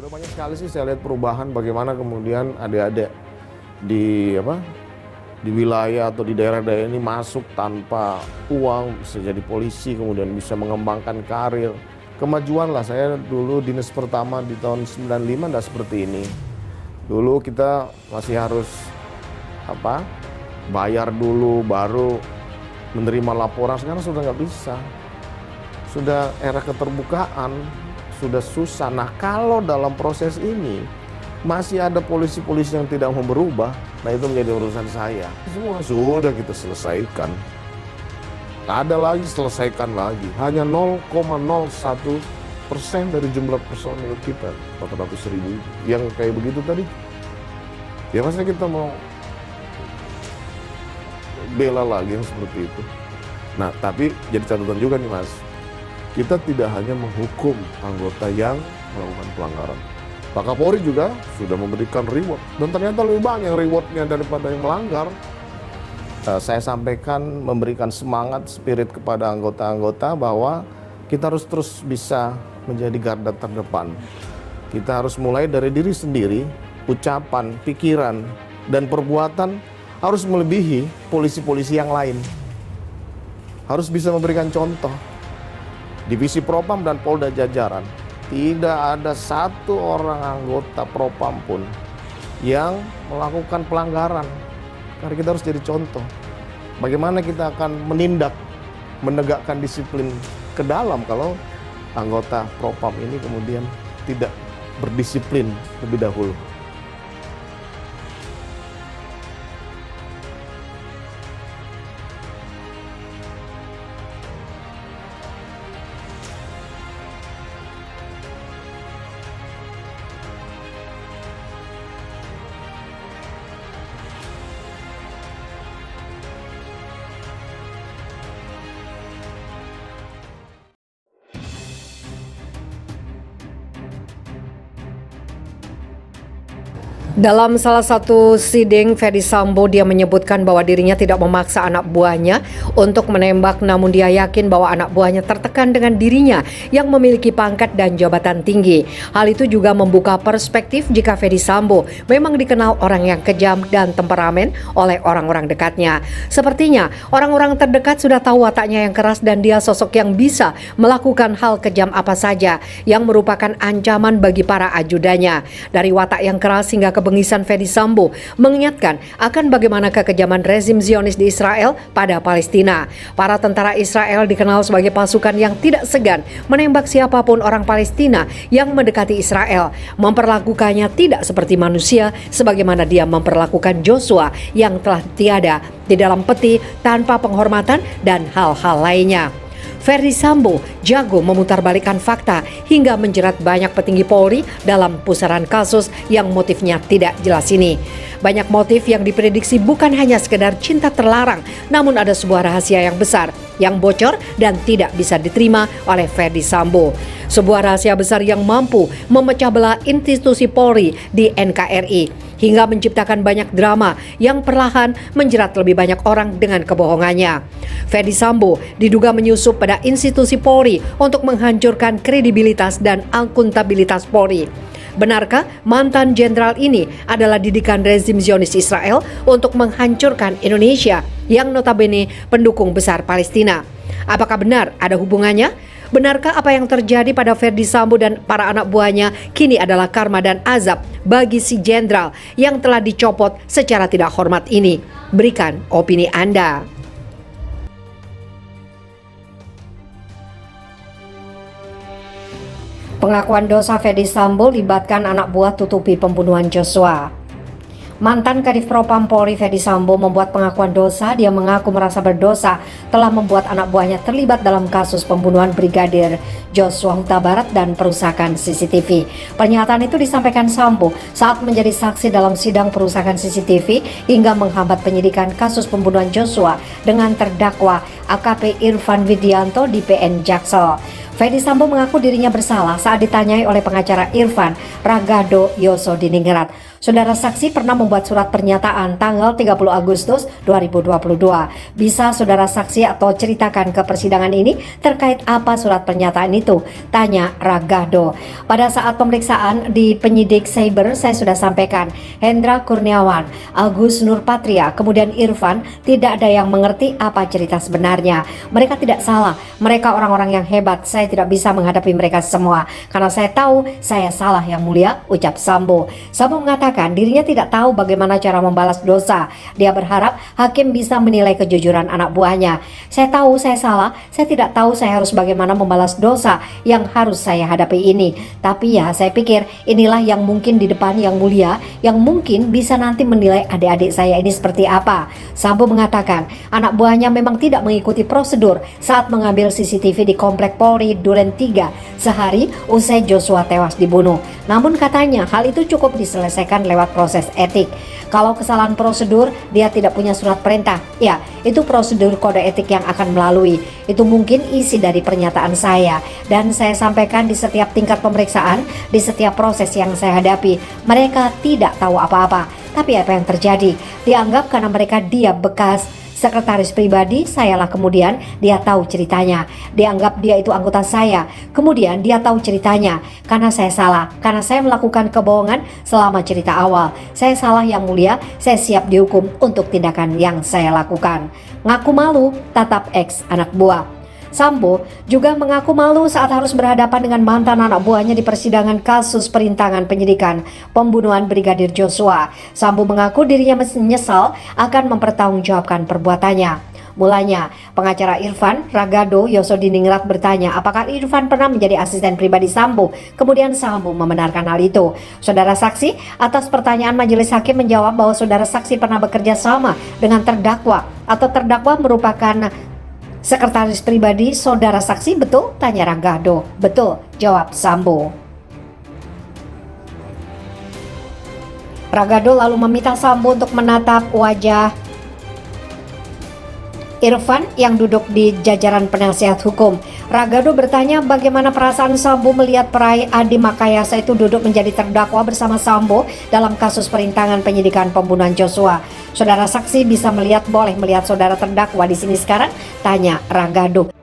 Sudah banyak sekali sih saya lihat perubahan bagaimana kemudian adik-adik di di wilayah atau di daerah-daerah ini masuk tanpa uang, bisa jadi polisi, kemudian bisa mengembangkan karir. Kemajuan lah, saya dulu dinas pertama di tahun 95 enggak seperti ini. Dulu kita masih harus bayar dulu baru menerima laporan, sekarang sudah nggak bisa. Sudah era keterbukaan, sudah susah. Nah, kalau dalam proses ini masih ada polisi-polisi yang tidak mau berubah, nah itu menjadi urusan saya. Semua sudah kita selesaikan. Ada lagi, selesaikan lagi. Hanya 0,01% dari jumlah personil kita, 400.000 yang kayak begitu tadi. Ya masa kita mau bela lagi yang seperti itu. Nah, tapi jadi catatan juga nih Mas, kita tidak hanya menghukum anggota yang melakukan pelanggaran. Pak Kapolri juga sudah memberikan reward, dan ternyata lebih banyak rewardnya daripada yang melanggar. Saya sampaikan, memberikan semangat, spirit kepada anggota-anggota bahwa kita harus terus bisa menjadi garda terdepan. Kita harus mulai dari diri sendiri, ucapan, pikiran, dan perbuatan harus melebihi polisi-polisi yang lain. Harus bisa memberikan contoh. Divisi Propam dan Polda Jajaran, tidak ada satu orang anggota Propam pun yang melakukan pelanggaran. Karena kita harus jadi contoh. Bagaimana kita akan menindak, menegakkan disiplin ke dalam kalau anggota Propam ini kemudian tidak berdisiplin lebih dahulu. Dalam salah satu sidang, Ferdy Sambo dia menyebutkan bahwa dirinya tidak memaksa anak buahnya untuk menembak, namun dia yakin bahwa anak buahnya tertekan dengan dirinya yang memiliki pangkat dan jabatan tinggi. Hal itu juga membuka perspektif jika Ferdy Sambo memang dikenal orang yang kejam dan temperamen oleh orang-orang dekatnya. Sepertinya orang-orang terdekat sudah tahu wataknya yang keras dan dia sosok yang bisa melakukan hal kejam apa saja yang merupakan ancaman bagi para ajudannya. Dari watak yang keras hingga kebengisan, Ferdy Sambo mengingatkan akan bagaimana kekejaman rezim Zionis di Israel pada Palestina. Para tentara Israel dikenal sebagai pasukan yang tidak segan menembak siapapun orang Palestina yang mendekati Israel, memperlakukannya tidak seperti manusia sebagaimana dia memperlakukan Joshua yang telah tiada di dalam peti tanpa penghormatan dan hal-hal lainnya. Ferdy Sambo jago memutarbalikkan fakta hingga menjerat banyak petinggi Polri dalam pusaran kasus yang motifnya tidak jelas ini. Banyak motif yang diprediksi bukan hanya sekedar cinta terlarang, namun ada sebuah rahasia yang besar yang bocor dan tidak bisa diterima oleh Ferdy Sambo. Sebuah rahasia besar yang mampu memecah belah institusi Polri di NKRI hingga menciptakan banyak drama yang perlahan menjerat lebih banyak orang dengan kebohongannya. Ferdy Sambo diduga menyusup pada institusi Polri untuk menghancurkan kredibilitas dan akuntabilitas Polri. Benarkah mantan jenderal ini adalah didikan rezim Zionis Israel untuk menghancurkan Indonesia yang notabene pendukung besar Palestina? Apakah benar ada hubungannya? Benarkah apa yang terjadi pada Ferdy Sambo dan para anak buahnya kini adalah karma dan azab bagi si jenderal yang telah dicopot secara tidak hormat ini? Berikan opini Anda. Pengakuan dosa Ferdy Sambo libatkan anak buah tutupi pembunuhan Joshua. Mantan Kadif Propam Polri Ferdy Sambo membuat pengakuan dosa. Dia mengaku merasa berdosa telah membuat anak buahnya terlibat dalam kasus pembunuhan Brigadir Joshua Huta Barat dan perusakan CCTV. Pernyataan itu disampaikan Sambo saat menjadi saksi dalam sidang perusakan CCTV hingga menghambat penyidikan kasus pembunuhan Joshua dengan terdakwa AKP Irfan Widianto di PN Jaksel. Ferdy Sambo mengaku dirinya bersalah saat ditanyai oleh pengacara Irfan, Ragado Yoso Diningrat. Saudara saksi pernah membuat membuat surat pernyataan tanggal 30 Agustus 2022. Bisa saudara saksi atau ceritakan ke persidangan ini terkait apa surat pernyataan itu? Tanya Ragado. Pada saat pemeriksaan di penyidik cyber saya sudah sampaikan, Hendra Kurniawan, Agus Nurpatria, kemudian Irfan tidak ada yang mengerti apa cerita sebenarnya. Mereka tidak salah, mereka orang-orang yang hebat. Saya tidak bisa menghadapi mereka semua karena saya tahu saya salah yang mulia, ucap Sambo. Sambo mengatakan dirinya tidak tahu bagaimana cara membalas dosa. Dia berharap hakim bisa menilai kejujuran anak buahnya. Saya tahu saya salah, saya tidak tahu saya harus bagaimana membalas dosa yang harus saya hadapi ini. Tapi ya saya pikir inilah yang mungkin di depan yang mulia, yang mungkin bisa nanti menilai adik-adik saya ini seperti apa. Sambo mengatakan anak buahnya memang tidak mengikuti prosedur saat mengambil CCTV di Komplek Polri Duren 3 sehari usai Joshua tewas dibunuh. Namun katanya hal itu cukup diselesaikan lewat proses etik. Kalau kesalahan prosedur, dia tidak punya surat perintah. Ya, itu prosedur kode etik yang akan melalui. Itu mungkin isi dari pernyataan saya. Dan saya sampaikan di setiap tingkat pemeriksaan, di setiap proses yang saya hadapi. Mereka tidak tahu apa-apa. Tapi apa yang terjadi? Dianggap karena mereka dia bekas sekretaris pribadi, sayalah kemudian dia tahu ceritanya. Dianggap dia itu anggota saya, kemudian dia tahu ceritanya. Karena saya salah, karena saya melakukan kebohongan selama cerita awal. Saya salah yang mulia, saya siap dihukum untuk tindakan yang saya lakukan. Ngaku malu, tatap X anak buah. Sambo juga mengaku malu saat harus berhadapan dengan mantan anak buahnya di persidangan kasus perintangan penyidikan pembunuhan Brigadir Joshua. Sambo mengaku dirinya menyesal akan mempertanggungjawabkan perbuatannya. Mulanya, pengacara Irfan, Ragado Yosodiningrat bertanya apakah Irfan pernah menjadi asisten pribadi Sambo. Kemudian Sambo membenarkan hal itu. Saudara saksi atas pertanyaan majelis hakim menjawab bahwa saudara saksi pernah bekerja sama dengan terdakwa atau terdakwa merupakan sekretaris pribadi saudara saksi, betul? Tanya Ragado. Betul, jawab Sambo. Ragado lalu meminta Sambo untuk menatap wajah Irfan yang duduk di jajaran penasihat hukum. Ragado bertanya bagaimana perasaan Sambo melihat peraih Adi Makayasa itu duduk menjadi terdakwa bersama Sambo dalam kasus perintangan penyidikan pembunuhan Joshua. Saudara saksi bisa boleh melihat saudara terdakwa di sini sekarang? Tanya Ragado.